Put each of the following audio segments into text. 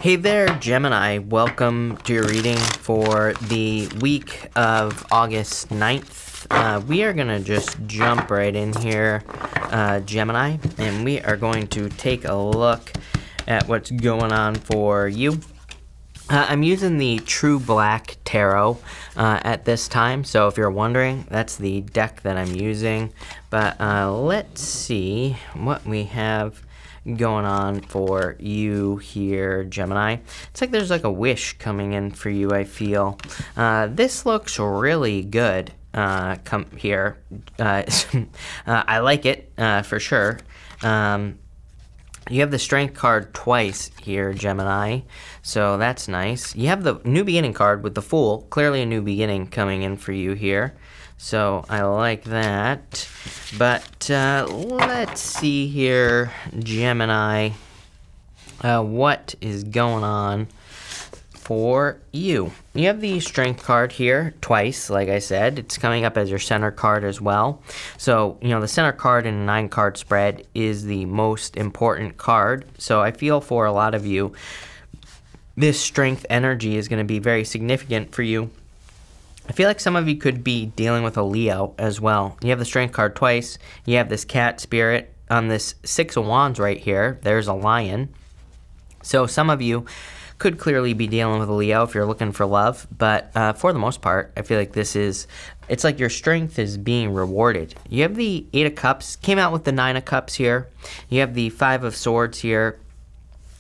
Hey there, Gemini. Welcome to your reading for the week of August 9th. We are going to just jump right in here, Gemini, and we are going to take a look at what's going on for you. I'm using the True Black Tarot at this time, so if you're wondering, that's the deck that I'm using. But let's see what we have going on for you here, Gemini. It's like there's like a wish coming in for you, I feel. This looks really good. Come here. I like it for sure. You have the Strength card twice here, Gemini, so that's nice. You have the New Beginning card with the Fool, clearly a new beginning coming in for you here, so I like that. But let's see here, Gemini, what is going on for you. You have the Strength card here twice, like I said. It's coming up as your center card as well. So, you know, the center card in a 9-card spread is the most important card. So I feel for a lot of you, this Strength energy is going to be very significant for you. I feel like some of you could be dealing with a Leo as well. You have the Strength card twice. You have this cat spirit on this 6 of Wands right here. There's a lion. So some of you could clearly be dealing with a Leo if you're looking for love, but for the most part, I feel like it's like your strength is being rewarded. You have the 8 of Cups, came out with the 9 of Cups here. You have the 5 of Swords here,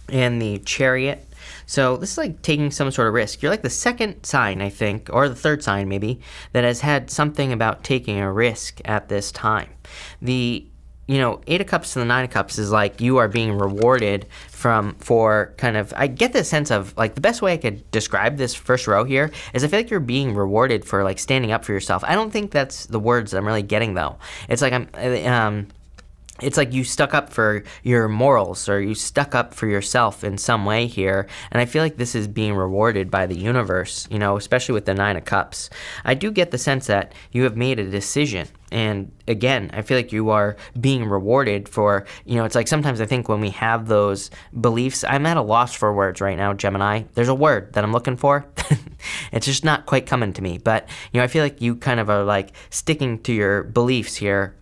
and the Chariot. So this is like taking some sort of risk. You're like the second sign, I think, or the third sign maybe, that has had something about taking a risk at this time. The 8 of Cups to the 9 of Cups is like you are being rewarded for kind of, I get this sense of, like, the best way I could describe this first row here is I feel like you're being rewarded for, like, standing up for yourself. I don't think that's the words that I'm really getting, though. It's like it's like you stuck up for your morals, or you stuck up for yourself in some way here, and I feel like this is being rewarded by the universe, especially with the 9 of Cups. I do get the sense that you have made a decision, and again, I feel like you are being rewarded for, it's like sometimes I think when we have those beliefs, I'm at a loss for words right now, Gemini. There's a word that I'm looking for. It's just not quite coming to me, but, I feel like you kind of are like sticking to your beliefs here.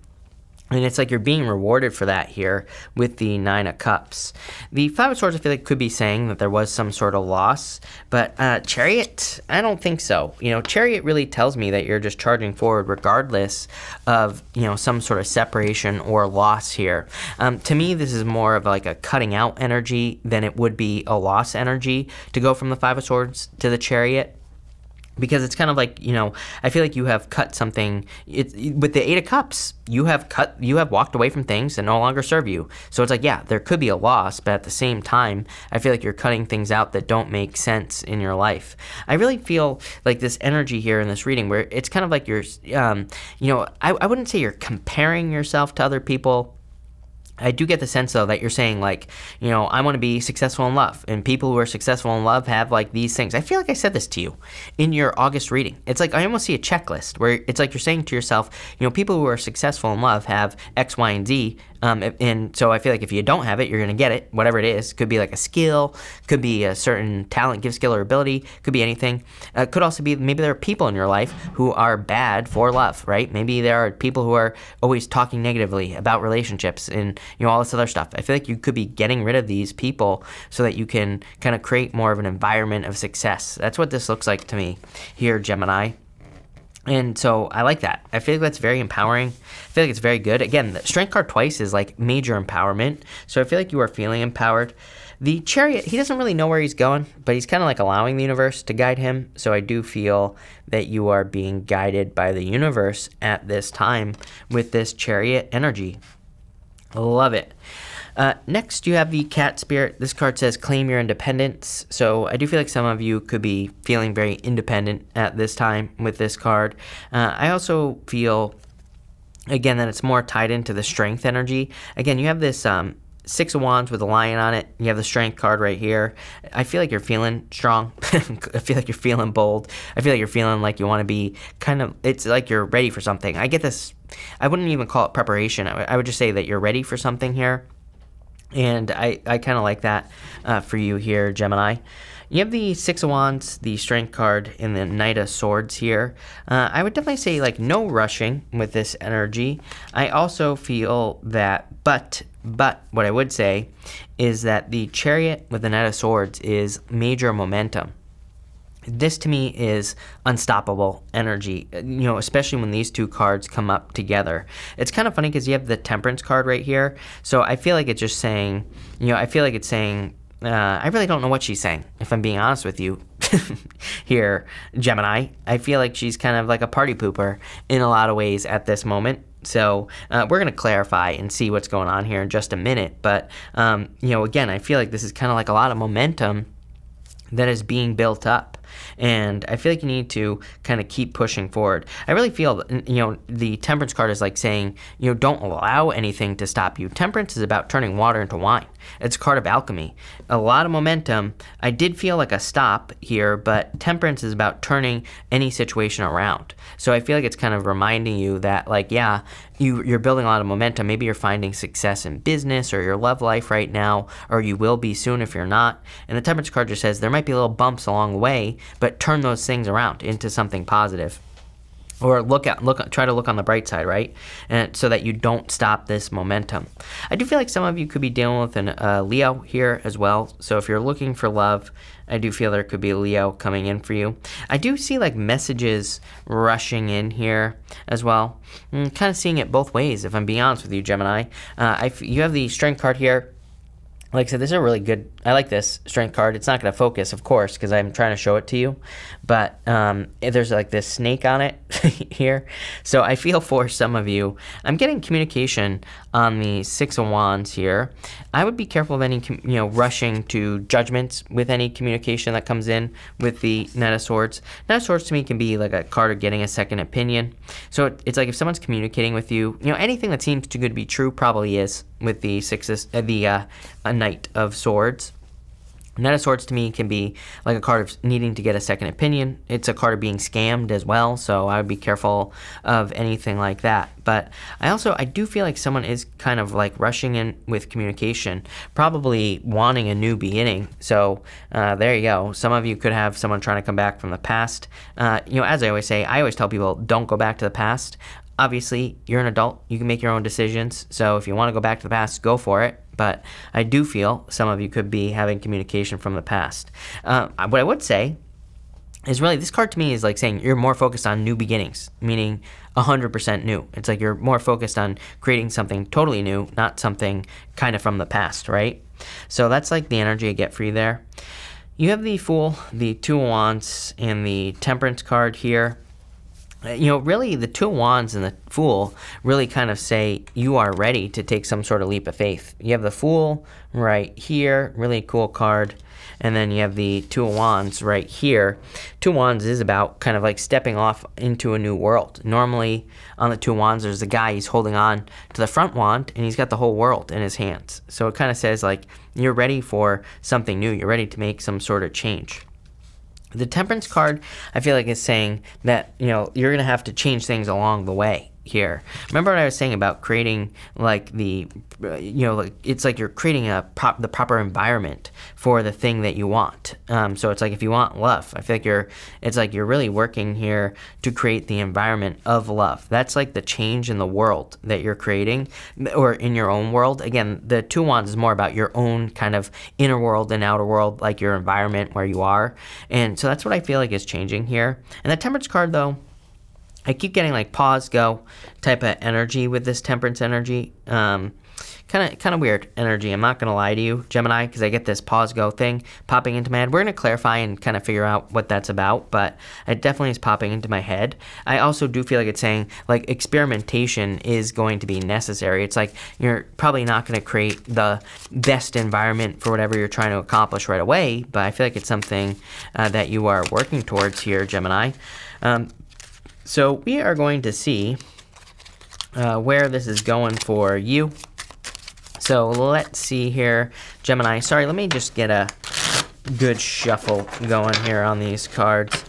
And it's like you're being rewarded for that here with the 9 of Cups. The 5 of Swords, I feel like, could be saying that there was some sort of loss. But Chariot, I don't think so. Chariot really tells me that you're just charging forward regardless of, some sort of separation or loss here. To me, this is more of like a cutting out energy than it would be a loss energy to go from the 5 of Swords to the Chariot. Because it's kind of like, I feel like you have cut something. With the 8 of Cups, you have walked away from things that no longer serve you. So it's like, yeah, there could be a loss, but at the same time, I feel like you're cutting things out that don't make sense in your life. I really feel like this energy here in this reading where it's kind of like you're, I wouldn't say you're comparing yourself to other people. I do get the sense, though, that you're saying, like, I want to be successful in love, and people who are successful in love have, like, these things. I feel like I said this to you in your August reading. It's like I almost see a checklist where it's like you're saying to yourself, people who are successful in love have X, Y, and Z, and so I feel like if you don't have it, you're going to get it, whatever it is. Could be like a skill, could be a certain talent, gift, skill, or ability, could be anything. Could also be maybe there are people in your life who are bad for love, right? Maybe there are people who are always talking negatively about relationships and, all this other stuff. I feel like you could be getting rid of these people so that you can kind of create more of an environment of success. That's what this looks like to me here, Gemini. And so I like that. I feel like that's very empowering. I feel like it's very good. Again, the Strength card twice is like major empowerment. So I feel like you are feeling empowered. The Chariot, he doesn't really know where he's going, but he's kind of like allowing the universe to guide him. So I do feel that you are being guided by the universe at this time with this Chariot energy. Love it. Next, you have the Cat Spirit. This card says claim your independence. So I do feel like some of you could be feeling very independent at this time with this card. I also feel, again, that it's more tied into the Strength energy. Again, you have this 6 of Wands with a lion on it. You have the Strength card right here. I feel like you're feeling strong. I feel like you're feeling bold. I feel like you're feeling like you want to be it's like you're ready for something. I get this. I wouldn't even call it preparation. I would just say that you're ready for something here. And I kind of like that for you here, Gemini. You have the Six of Wands, the Strength card, and the Knight of Swords here. I would definitely say, like, no rushing with this energy. I also feel that, but what I would say is that the Chariot with the Knight of Swords is major momentum. This to me is unstoppable energy, you know, especially when these two cards come up together. It's kind of funny because you have the Temperance card right here. So I feel like it's just saying, you know, I feel like it's saying, I really don't know what she's saying, if I'm being honest with you here, Gemini. I feel like she's kind of like a party pooper in a lot of ways at this moment. So we're going to clarify and see what's going on here in just a minute. But, you know, again, I feel like this is kind of like a lot of momentum that is being built up. And I feel like you need to kind of keep pushing forward. I really feel, you know, the Temperance card is like saying, you know, don't allow anything to stop you. Temperance is about turning water into wine. It's a card of alchemy. A lot of momentum. I did feel like a stop here, but Temperance is about turning any situation around. So I feel like it's kind of reminding you that, like, yeah, you're building a lot of momentum. Maybe you're finding success in business or your love life right now, or you will be soon if you're not. And the Temperance card just says there might be little bumps along the way, but turn those things around into something positive. Or try to look on the bright side, right? And so that you don't stop this momentum. I do feel like some of you could be dealing with a Leo here as well. So if you're looking for love, I do feel there could be a Leo coming in for you. I do see like messages rushing in here as well. I'm kind of seeing it both ways, if I'm being honest with you, Gemini. You have the Strength card here. Like I said, this is a really good, I like this Strength card. It's not going to focus, of course, because I'm trying to show it to you. But there's like this snake on it here. So I feel for some of you, I'm getting communication on the Six of Wands here. I would be careful of any, you know, rushing to judgments with any communication that comes in with the Knight of Swords. Knight of Swords to me can be like a card of getting a second opinion. So it's like if someone's communicating with you, you know, anything that seems too good to be true probably is with the Knight of Swords. Knight of Swords to me can be like a card of needing to get a second opinion. It's a card of being scammed as well, so I would be careful of anything like that. But I do feel like someone is kind of like rushing in with communication, probably wanting a new beginning. So there you go. Some of you could have someone trying to come back from the past. You know, as I always say, I always tell people, don't go back to the past. Obviously, you're an adult. You can make your own decisions. So if you want to go back to the past, go for it. But I do feel some of you could be having communication from the past. What I would say is really this card to me is like saying you're more focused on new beginnings, meaning 100% new. It's like you're more focused on creating something totally new, not something kind of from the past, right? So that's like the energy I get for you there. You have the Fool, the Two of Wands, and the Temperance card here. You know, really, the Two of Wands and the Fool really kind of say you are ready to take some sort of leap of faith. You have the Fool right here, really cool card. And then you have the Two of Wands right here. Two of Wands is about kind of like stepping off into a new world. Normally, on the Two of Wands, there's a guy, he's holding on to the front wand, and he's got the whole world in his hands. So it kind of says, like, you're ready for something new. You're ready to make some sort of change. The Temperance card, I feel like is saying that, you know, you're going to have to change things along the way here. Remember what I was saying about creating, like, the, you know, like, it's like you're creating the proper environment for the thing that you want. So it's like if you want love, I feel like it's like you're really working here to create the environment of love. That's like the change in the world that you're creating, or in your own world. Again, the Two of Wands is more about your own kind of inner world and outer world, like your environment where you are. And so that's what I feel like is changing here. And the Temperance card, though, I keep getting like pause, go type of energy with this Temperance energy. Kind of weird energy. I'm not going to lie to you, Gemini, because I get this pause, go thing popping into my head. We're going to clarify and kind of figure out what that's about, but it definitely is popping into my head. I also do feel like it's saying like experimentation is going to be necessary. It's like you're probably not going to create the best environment for whatever you're trying to accomplish right away, but I feel like it's something that you are working towards here, Gemini. So we are going to see where this is going for you. So let's see here, Gemini. Sorry, let me just get a good shuffle going here on these cards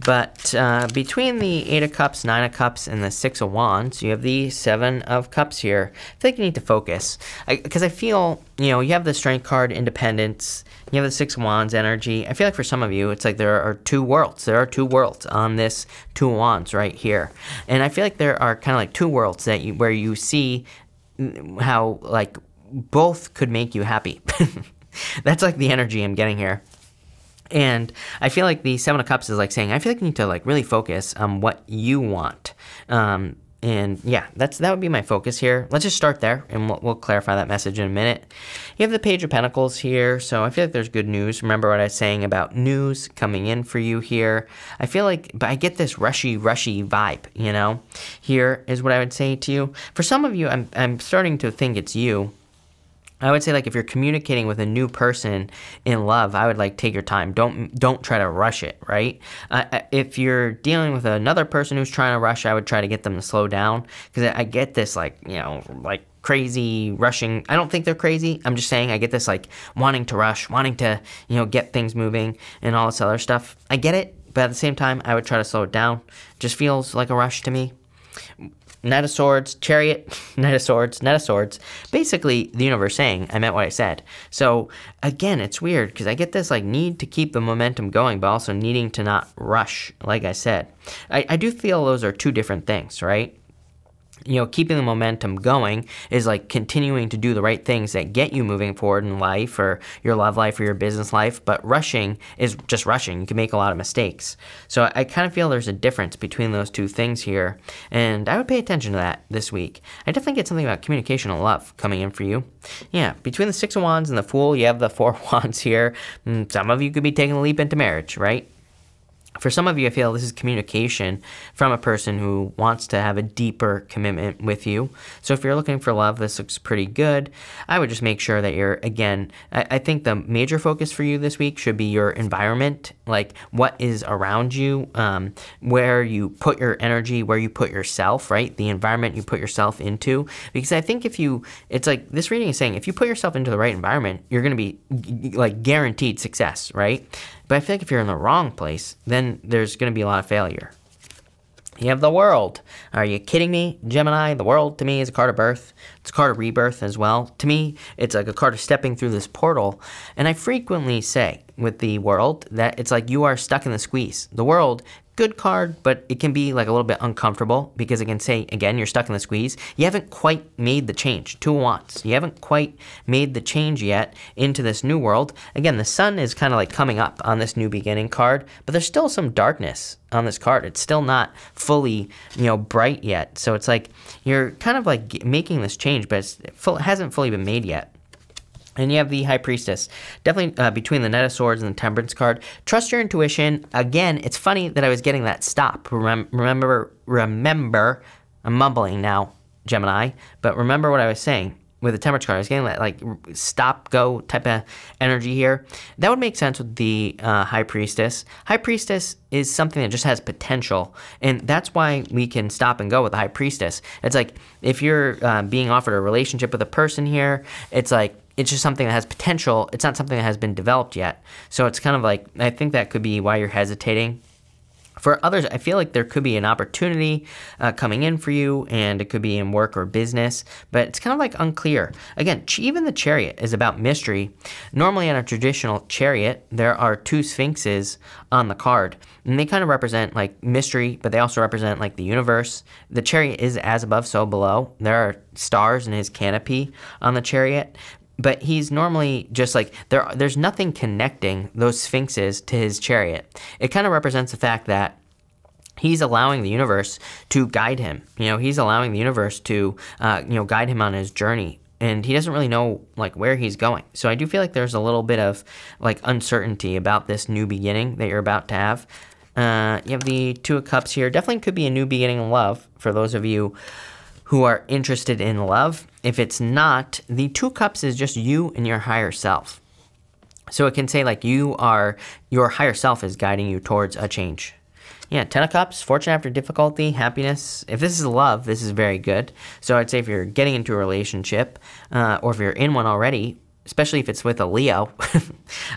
But between the 8 of Cups, 9 of Cups, and the 6 of Wands, you have the 7 of Cups here. I feel like you need to focus. Because I feel, you know, you have the Strength card, Independence. You have the 6 of Wands energy. I feel like for some of you, it's like there are 2 worlds. There are 2 worlds on this 2 of Wands right here. And I feel like there are kind of like 2 worlds that where you see how, like, both could make you happy. That's like the energy I'm getting here. And I feel like the 7 of Cups is like saying, I feel like you need to like really focus on what you want. And yeah, that would be my focus here. Let's just start there, and we'll clarify that message in a minute. You have the Page of Pentacles here, so I feel like there's good news. Remember what I was saying about news coming in for you here. I feel like, but I get this rushy vibe, you know? Here is what I would say to you. For some of you, I'm starting to think it's you. I would say, like, if you're communicating with a new person in love, I would, like, take your time. Don't try to rush it, right? If you're dealing with another person who's trying to rush, I would try to get them to slow down, because I get this, like, you know, like, crazy rushing. I don't think they're crazy. I'm just saying I get this, like, wanting to rush, wanting to, you know, get things moving and all this other stuff. I get it, but at the same time, I would try to slow it down. Just feels like a rush to me. Knight of Swords, Chariot, Knight of Swords, Knight of Swords. Basically, the universe saying, I meant what I said. So, again, it's weird, because I get this, like, need to keep the momentum going, but also needing to not rush, like I said. I do feel those are 2 different things, right? You know, keeping the momentum going is like continuing to do the right things that get you moving forward in life, or your love life, or your business life. But rushing is just rushing. You can make a lot of mistakes. So I kind of feel there's a difference between those 2 things here. And I would pay attention to that this week. I definitely get something about communication and love coming in for you. Yeah, between the 6 of Wands and the Fool, you have the 4 of Wands here. Some of you could be taking a leap into marriage, right? For some of you, I feel this is communication from a person who wants to have a deeper commitment with you. So if you're looking for love, this looks pretty good. I would just make sure that you're, again, I think the major focus for you this week should be your environment, like what is around you, where you put your energy, where you put yourself, right? The environment you put yourself into. Because I think it's like this reading is saying, if you put yourself into the right environment, you're going to be like guaranteed success, right? But I feel like if you're in the wrong place, then there's going to be a lot of failure. You have the World. Are you kidding me? Gemini, the World to me is a card of birth. It's a card of rebirth as well. To me, it's like a card of stepping through this portal. And I frequently say with the World that it's like you are stuck in the squeeze. The World, good card, but it can be like a little bit uncomfortable, because it can say, again, you're stuck in the squeeze. You haven't quite made the change. 2 of Wands. You haven't quite made the change yet into this new world. Again, the sun is kind of like coming up on this new beginning card, but there's still some darkness on this card. It's still not fully, you know, bright yet. So it's like you're kind of like making this change, but it hasn't fully been made yet. And you have the High Priestess. Definitely between the Knight of Swords and the Temperance card. Trust your intuition. Again, it's funny that I was getting that stop. Remember, I'm mumbling now, Gemini, but remember what I was saying with the Temperance card. I was getting that, like, stop, go type of energy here. That would make sense with the High Priestess. High Priestess is something that just has potential, and that's why we can stop and go with the High Priestess. It's like if you're being offered a relationship with a person here, it's like, it's just something that has potential. It's not something that has been developed yet. So it's kind of like, I think that could be why you're hesitating. For others, I feel like there could be an opportunity coming in for you, and it could be in work or business, but it's kind of like unclear. Again, even the Chariot is about mystery. Normally on a traditional chariot, there are 2 sphinxes on the card, and they kind of represent like mystery, but they also represent like the universe. The Chariot is as above, so below. There are stars in his canopy on the Chariot. But he's normally just like, there's nothing connecting those sphinxes to his chariot. It kind of represents the fact that he's allowing the universe to guide him. You know, he's allowing the universe to, guide him on his journey. And he doesn't really know, like, where he's going. So I do feel like there's a little bit of, like, uncertainty about this new beginning that you're about to have. You have the 2 of Cups here. Definitely could be a new beginning in love for those of you who are interested in love. If it's not, the 2 Cups is just you and your higher self. So it can say like your higher self is guiding you towards a change. Yeah, 10 of Cups, fortune after difficulty, happiness. If this is love, this is very good. So I'd say if you're getting into a relationship, or if you're in one already, especially if it's with a Leo,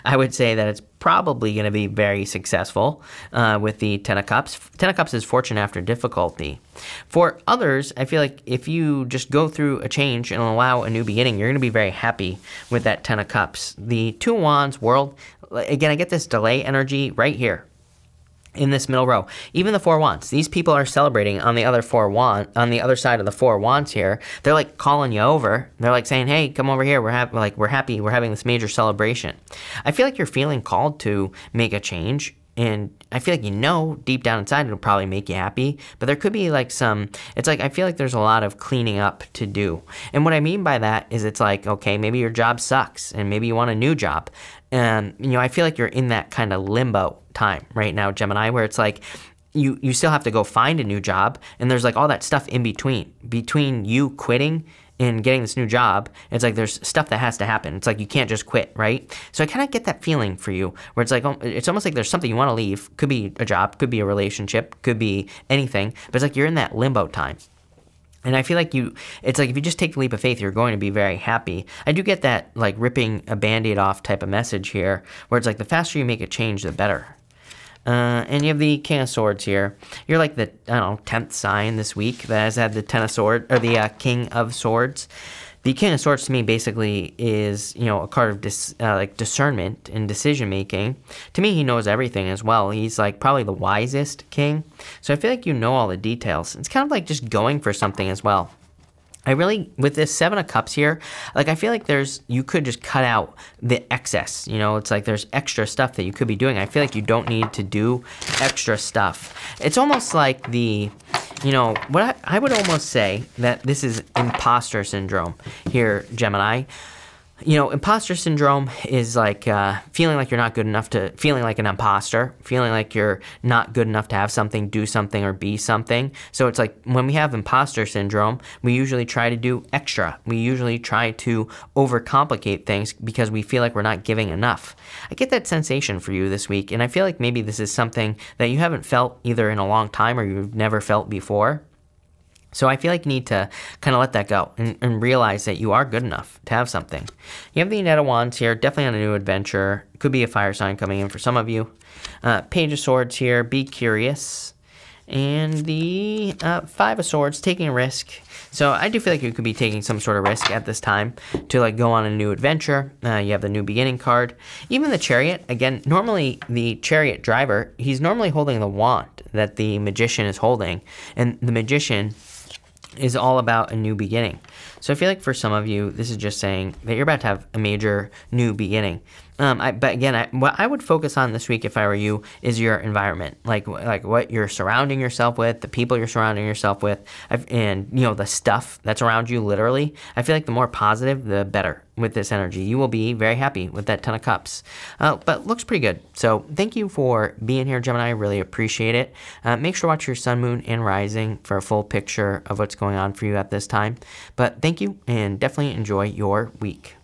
I would say that it's probably going to be very successful with the Ten of Cups. Ten of Cups is fortune after difficulty. For others, I feel like if you just go through a change and allow a new beginning, you're going to be very happy with that Ten of Cups. The Two of Wands, World, again, I get this delay energy right here in this middle row. Even the Four of Wands, these people are celebrating on the other on the other side of the Four of Wands here. They're like calling you over. They're like saying, "Hey, come over here. We're happy. We're having this major celebration." I feel like you're feeling called to make a change, and I feel like deep down inside it'll probably make you happy. But there could be like it's like I feel like there's a lot of cleaning up to do. And what I mean by that is it's like, okay, maybe your job sucks and maybe you want a new job. And I feel like you're in that kind of limbo time right now, Gemini, where it's like you still have to go find a new job, and there's like all that stuff in between you quitting and getting this new job. It's like there's stuff that has to happen. It's like you can't just quit, right? So I kind of get that feeling for you where it's like it's almost like there's something you want to leave. Could be a job, could be a relationship, could be anything, but it's like you're in that limbo time. And I feel like it's like if you just take the leap of faith, you're going to be very happy. I do get that like ripping a Band-Aid off type of message here, where it's like the faster you make a change, the better. And you have the King of Swords here. You're like the, 10th sign this week that has had the Ten of Swords, or the King of Swords. The King of Swords to me basically is, a card of discernment and decision making. To me, he knows everything as well. He's like probably the wisest king. So I feel like you know all the details. It's kind of like just going for something as well. With this Seven of Cups here, like I feel like you could just cut out the excess, it's like there's extra stuff that you could be doing. I feel like you don't need to do extra stuff. It's almost like what I would almost say that this is imposter syndrome here, Gemini. Imposter syndrome is like feeling like you're not good enough feeling like an imposter, feeling like you're not good enough to have something, do something, or be something. So it's like when we have imposter syndrome, we usually try to do extra. We usually try to overcomplicate things because we feel like we're not giving enough. I get that sensation for you this week, and I feel like maybe this is something that you haven't felt either in a long time or you've never felt before. So I feel like you need to kind of let that go and realize that you are good enough to have something. You have the Knight of Wands here, definitely on a new adventure. Could be a fire sign coming in for some of you. Page of Swords here, be curious. And the Five of Swords, taking a risk. So I do feel like you could be taking some sort of risk at this time to like go on a new adventure. You have the New Beginning card. Even the Chariot, again, normally the Chariot driver, he's normally holding the wand that the Magician is holding. And the Magician is all about a new beginning. So I feel like for some of you, this is just saying that you're about to have a major new beginning. But again, what I would focus on this week if I were you is your environment, like what you're surrounding yourself with, the people you're surrounding yourself with, and the stuff that's around you. Literally, I feel like the more positive, the better with this energy. You will be very happy with that Ten of Cups. But looks pretty good. So thank you for being here, Gemini. I really appreciate it. Make sure to watch your sun, moon, and rising for a full picture of what's going on for you at this time. But thank you, and definitely enjoy your week.